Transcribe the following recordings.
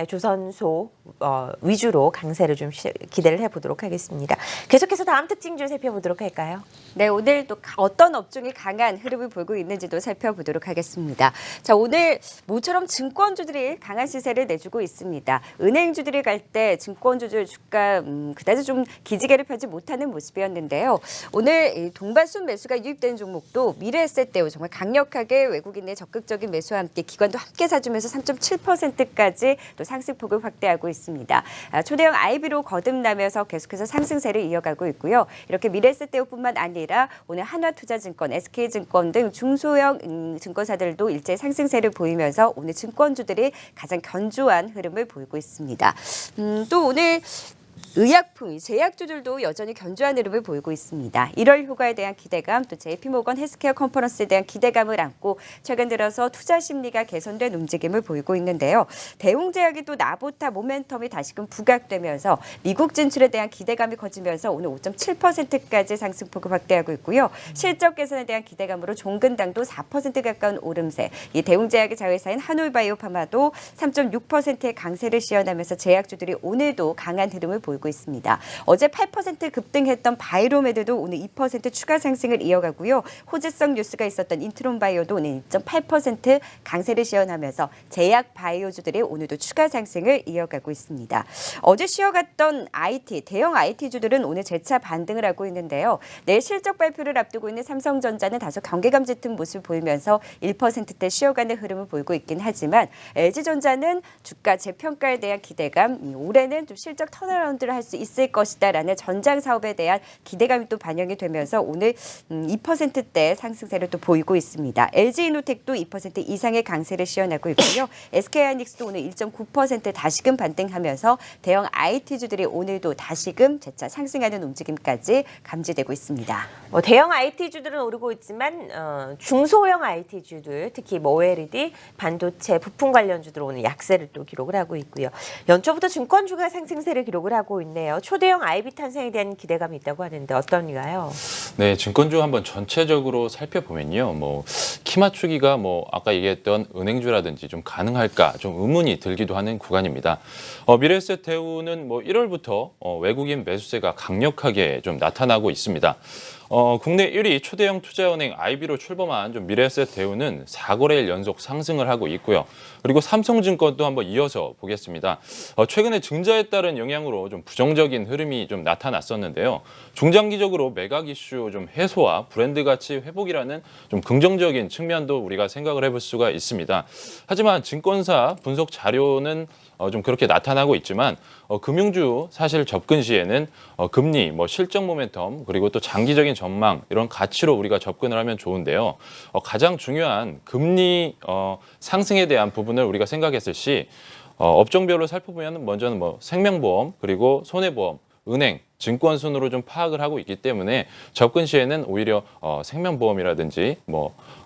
조선소 위주로 강세를 좀 기대를 해보도록 하겠습니다. 계속해서 다음 특징주 살펴보도록 할까요? 네, 오늘 또 어떤 업종이 강한 흐름을 보이고 있는지도 살펴보도록 하겠습니다. 자, 오늘 모처럼 증권주들이 강한 시세를 내주고 있습니다. 은행주들이 갈 때 증권주들 주가 그다지 좀 기지개를 펴지 못하는 모습이었는데요. 오늘 동반순 매수가 유입된 종목도 미래에셋대우 정말 강력하게 외국인의 적극적인 매수와 함께 기관도 함께 사주면서 3.7%까지 또 상승폭을 확대하고 있습니다. 초대형 IB로 거듭나면서 계속해서 상승세를 이어가고 있고요. 이렇게 미래에셋대우뿐만 아니라 오늘 한화투자증권, SK증권 등 중소형 증권사들도 일제 상승세를 보이면서 오늘 증권주들이 가장 견조한 흐름을 보이고 있습니다. 또 오늘 의약품, 제약주들도 여전히 견조한 흐름을 보이고 있습니다. 1월 휴가에 대한 기대감, 또 JP모건 헬스케어 컨퍼런스에 대한 기대감을 안고 최근 들어서 투자 심리가 개선된 움직임을 보이고 있는데요. 대웅제약이 또 나보타 모멘텀이 다시금 부각되면서 미국 진출에 대한 기대감이 커지면서 오늘 5.7%까지 상승폭을 확대하고 있고요. 실적 개선에 대한 기대감으로 종근당도 4% 가까운 오름세, 이 대웅제약의 자회사인 한올바이오파마도 3.6%의 강세를 시현하면서 제약주들이 오늘도 강한 흐름을 보이고 있습니다. 어제 8% 급등했던 바이로메드도 오늘 2% 추가 상승을 이어가고요. 호재성 뉴스가 있었던 인트론바이오도 오늘 2.8% 강세를 시현하면서 제약 바이오주들이 오늘도 추가 상승을 이어가고 있습니다. 어제 쉬어갔던 IT, 대형 IT주들은 오늘 재차 반등을 하고 있는데요. 내일 실적 발표를 앞두고 있는 삼성전자는 다소 경계감 짙은 모습을 보이면서 1%대 쉬어가는 흐름을 보이고 있긴 하지만 LG전자는 주가 재평가에 대한 기대감, 올해는 좀 실적 턴어라운드를 할 수 있을 것이다라는 전장 사업에 대한 기대감이 또 반영이 되면서 오늘 2%대 상승세를 또 보이고 있습니다. LG이노텍도 2% 이상의 강세를 시현하고 있고요. SK하이닉스도 오늘 1.9% 다시금 반등하면서 대형 IT주들이 오늘도 다시금 재차 상승하는 움직임까지 감지되고 있습니다. 대형 IT주들은 오르고 있지만 중소형 IT주들, 특히 OLED, 반도체, 부품 관련주들 오늘 약세를 또 기록을 하고 있고요. 연초부터 증권주가 상승세를 기록을 하고 있네요. 초대형 IB 탄생에 대한 기대감이 있다고 하는데 어떤가요? 네, 증권주 한번 전체적으로 살펴보면요. 키 맞추기가 아까 얘기했던 은행주라든지 좀 가능할까 좀 의문이 들기도 하는 구간입니다. 미래에셋대우는 1월부터 외국인 매수세가 강력하게 좀 나타나고 있습니다. 국내 1위 초대형 투자은행 IB로 출범한 좀 미래에셋대우는 4거래일 연속 상승을 하고 있고요. 그리고 삼성증권도 한번 이어서 보겠습니다. 최근에 증자에 따른 영향으로 좀 부정적인 흐름이 좀 나타났었는데요. 중장기적으로 매각 이슈 좀 해소와 브랜드 가치 회복이라는 좀 긍정적인 측면도 우리가 생각을 해볼 수가 있습니다. 하지만 증권사 분석 자료는 좀 그렇게 나타나고 있지만 금융주 사실 접근 시에는 금리, 실적 모멘텀 그리고 또 장기적인 전망 이런 가치로 우리가 접근을 하면 좋은데요. 가장 중요한 금리 상승에 대한 부분을 우리가 생각했을 시 업종별로 살펴보면 먼저는 생명보험 그리고 손해보험, 은행, 증권 순으로 좀 파악을 하고 있기 때문에 접근 시에는 오히려 생명보험이라든지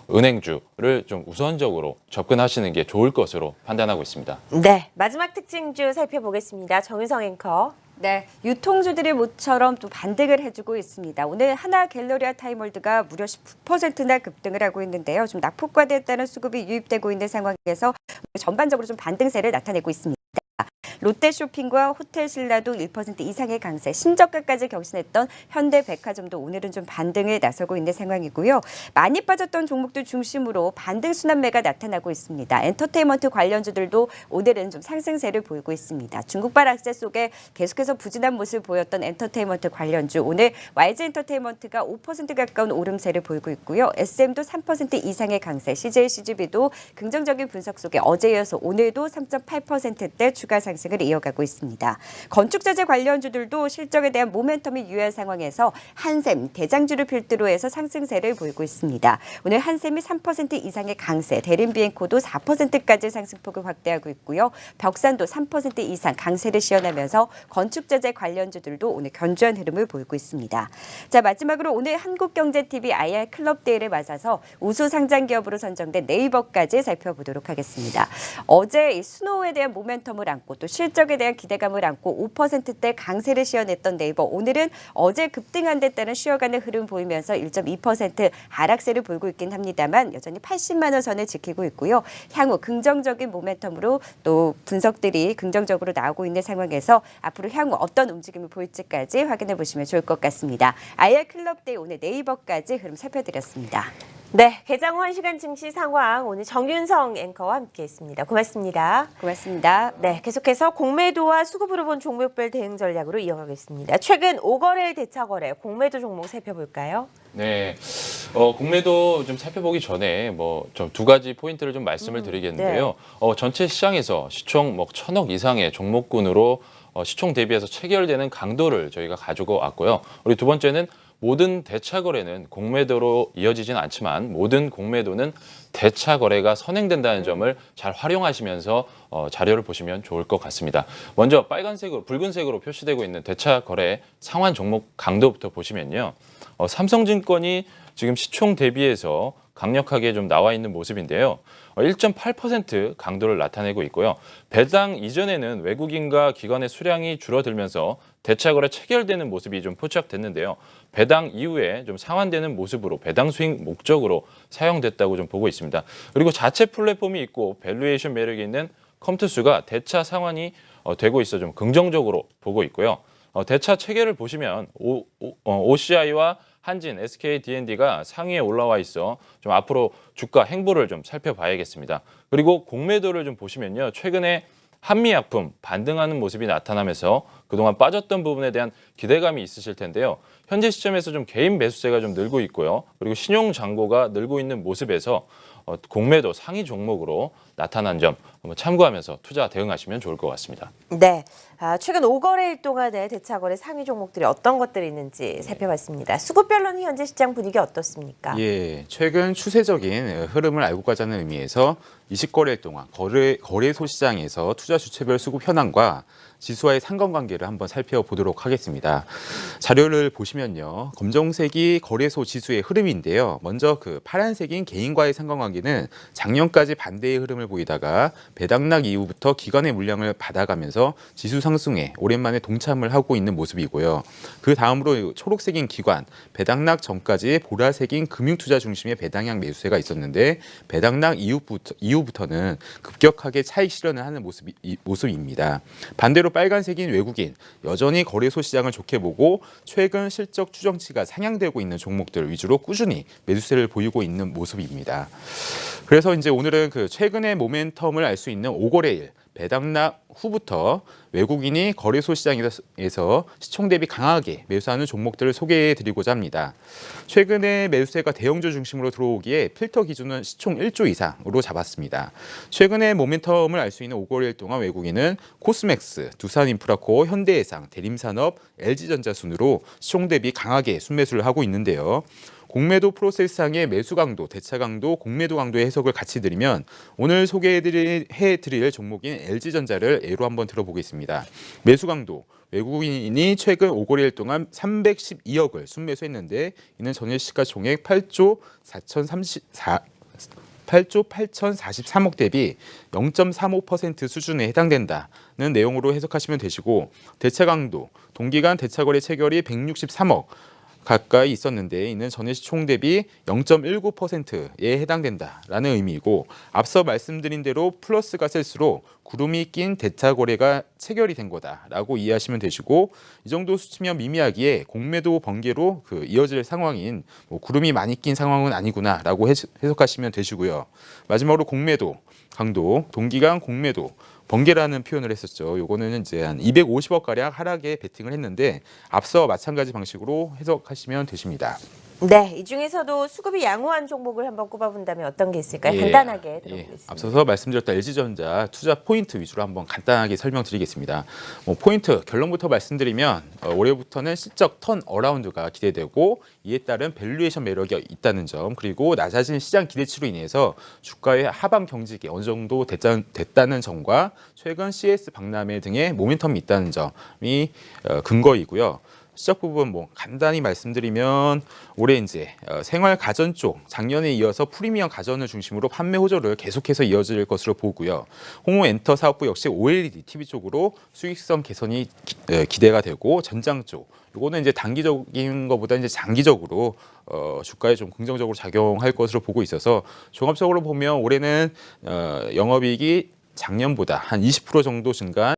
은행주를 좀 우선적으로 접근하시는 게 좋을 것으로 판단하고 있습니다. 네, 마지막 특징주 살펴보겠습니다. 정윤성 앵커. 네, 유통주들이 모처럼 또 반등을 해주고 있습니다. 오늘 하나갤러리아 타임월드가 무려 19%나 급등을 하고 있는데요. 좀 낙폭과대에 따른 수급이 유입되고 있는 상황에서 전반적으로 좀 반등세를 나타내고 있습니다. 롯데쇼핑과 호텔신라도 1% 이상의 강세, 신저가까지 경신했던 현대백화점도 오늘은 좀 반등에 나서고 있는 상황이고요. 많이 빠졌던 종목들 중심으로 반등 순환매가 나타나고 있습니다. 엔터테인먼트 관련주들도 오늘은 좀 상승세를 보이고 있습니다. 중국발 악세 속에 계속해서 부진한 모습을 보였던 엔터테인먼트 관련주, 오늘 YG엔터테인먼트가 5% 가까운 오름세를 보이고 있고요. SM도 3% 이상의 강세, CJCGV도 긍정적인 분석 속에 어제 이어서 오늘도 3.8%대 추가 상승을 이어가고 있습니다. 건축자재 관련주들도 실적에 대한 모멘텀이 유효한 상황에서 한샘, 대장주를 필두로 해서 상승세를 보이고 있습니다. 오늘 한샘이 3% 이상의 강세, 대림비엔코도 4%까지 상승폭을 확대하고 있고요. 벽산도 3% 이상 강세를 시현하면서 건축자재 관련주들도 오늘 견조한 흐름을 보이고 있습니다. 자, 마지막으로 오늘 한국경제TV IR 클럽데이를 맞아서 우수 상장기업으로 선정된 네이버까지 살펴보도록 하겠습니다. 어제 이 스노우에 대한 모멘텀을 안고 또 실적에 대한 기대감을 안고 5%대 강세를 시현했던 네이버. 오늘은 어제 급등한 데 따른 쉬어가는 흐름 보이면서 1.2% 하락세를 보이고 있긴 합니다만 여전히 80만 원 선을 지키고 있고요. 향후 긍정적인 모멘텀으로 또 분석들이 긍정적으로 나오고 있는 상황에서 앞으로 향후 어떤 움직임을 보일지까지 확인해 보시면 좋을 것 같습니다. IR 클럽데이 오늘 네이버까지 흐름 살펴드렸습니다. 네, 개장 후 1시간 증시 상황 오늘 정윤성 앵커와 함께했습니다. 고맙습니다. 고맙습니다. 네, 계속해서 공매도와 수급으로 본 종목별 대응 전략으로 이어가겠습니다. 최근 5거래일 대차거래 공매도 종목 살펴볼까요? 네, 공매도 좀 살펴보기 전에 뭐 좀 두 가지 포인트를 좀 말씀을 드리겠는데요. 전체 시장에서 시총 뭐 1,000억 이상의 종목군으로 시총 대비해서 체결되는 강도를 저희가 가지고 왔고요. 그리고 두 번째는 모든 대차 거래는 공매도로 이어지진 않지만 모든 공매도는 대차 거래가 선행된다는 점을 잘 활용하시면서 자료를 보시면 좋을 것 같습니다. 먼저 빨간색으로 붉은색으로 표시되고 있는 대차 거래 상환 종목 강도부터 보시면요. 삼성증권이 지금 시총 대비해서 강력하게 좀 나와 있는 모습인데요. 1.8% 강도를 나타내고 있고요. 배당 이전에는 외국인과 기관의 수량이 줄어들면서 대차거래 체결되는 모습이 좀 포착됐는데요. 배당 이후에 좀 상환되는 모습으로 배당 수익 목적으로 사용됐다고 좀 보고 있습니다. 그리고 자체 플랫폼이 있고 밸류에이션 매력이 있는 컴투스가 대차 상환이 되고 있어 좀 긍정적으로 보고 있고요. 대차 체계를 보시면 OCI와 한진, SK D&D가 상위에 올라와 있어 좀 앞으로 주가 행보를 좀 살펴봐야겠습니다. 그리고 공매도를 좀 보시면요. 최근에 한미약품 반등하는 모습이 나타나면서 그동안 빠졌던 부분에 대한 기대감이 있으실 텐데요. 현재 시점에서 좀 개인 매수세가 좀 늘고 있고요. 그리고 신용 잔고가 늘고 있는 모습에서 공매도 상위 종목으로 나타난 점 한번 참고하면서 투자 대응하시면 좋을 것 같습니다. 네, 최근 5거래일 동안의 대차거래 상위 종목들이 어떤 것들이 있는지 살펴봤습니다. 수급별로는 현재 시장 분위기 어떻습니까? 예, 최근 추세적인 흐름을 알고 가자는 의미에서 20거래일 동안 거래소 시장에서 투자 주체별 수급 현황과 지수와의 상관관계를 한번 살펴보도록 하겠습니다. 자료를 보시면요. 검정색이 거래소 지수의 흐름인데요. 먼저 그 파란색인 개인과의 상관관계는 작년까지 반대의 흐름을 보이다가 배당락 이후부터 기관의 물량을 받아가면서 지수 상승에 오랜만에 동참을 하고 있는 모습이고요. 그 다음으로 초록색인 기관, 배당락 전까지 보라색인 금융투자 중심의 배당량 매수세가 있었는데 배당락 이후부터는 급격하게 차익 실현을 하는 모습입니다. 반대로 빨간색인 외국인, 여전히 거래소 시장을 좋게 보고 최근 실적 추정치가 상향되고 있는 종목들 위주로 꾸준히 매수세를 보이고 있는 모습입니다. 그래서 이제 오늘은 그 최근의 모멘텀을 알 수 있는 5거래일 배당락 후부터 외국인이 거래소 시장에서 시총 대비 강하게 매수하는 종목들을 소개해드리고자 합니다. 최근에 매수세가 대형주 중심으로 들어오기에 필터 기준은 시총 1조 이상으로 잡았습니다. 최근에 모멘텀을 알 수 있는 5거래일 동안 외국인은 코스맥스, 두산인프라코어, 현대해상, 대림산업, LG전자 순으로 시총 대비 강하게 순매수를 하고 있는데요. 공매도 프로세스상의 매수 강도, 대차 강도, 공매도 강도의 해석을 같이 드리면 오늘 소개해드릴 종목인 LG전자를 예로 한번 들어보겠습니다. 매수 강도, 외국인이 최근 5거래일 동안 312억을 순매수했는데 이는 전일 시가총액 8조 8,043억 대비 0.35% 수준에 해당된다는 내용으로 해석하시면 되시고 대차 강도, 동기간 대차거래 체결이 163억 가까이 있었는데 이는 전일 시총 대비 0.19%에 해당된다라는 의미이고 앞서 말씀드린 대로 플러스가 셀수록 구름이 낀 대차 거래가 체결이 된 거다라고 이해하시면 되시고 이 정도 수치면 미미하기에 공매도 번개로 이어질 상황인 구름이 많이 낀 상황은 아니구나라고 해석하시면 되시고요. 마지막으로 공매도 강도, 동기간 공매도 번개라는 표현을 했었죠. 요거는 이제 한 250억 가량 하락에 베팅을 했는데 앞서 마찬가지 방식으로 해석하시면 되십니다. 네, 이 중에서도 수급이 양호한 종목을 한번 꼽아본다면 어떤 게 있을까요? 간단하게 들어보겠습니다. 앞서서 말씀드렸던 LG전자 투자 포인트 위주로 한번 간단하게 설명드리겠습니다. 포인트 결론부터 말씀드리면 올해부터는 실적 턴 어라운드가 기대되고 이에 따른 밸류에이션 매력이 있다는 점 그리고 낮아진 시장 기대치로 인해서 주가의 하방 경직이 어느 정도 됐다는 점과 최근 CS 박람회 등의 모멘텀이 있다는 점이 근거이고요. 시작 부분 뭐 간단히 말씀드리면 올해 이제 생활 가전 쪽 작년에 이어서 프리미엄 가전을 중심으로 판매 호조를 계속해서 이어질 것으로 보고요. 홍호 엔터 사업부 역시 OLED TV 쪽으로 수익성 개선이 기대가 되고 전장 쪽 이거는 이제 단기적인 것보다 이제 장기적으로 주가에 좀 긍정적으로 작용할 것으로 보고 있어서 종합적으로 보면 올해는 영업이익이 작년보다 한 20% 정도 증가한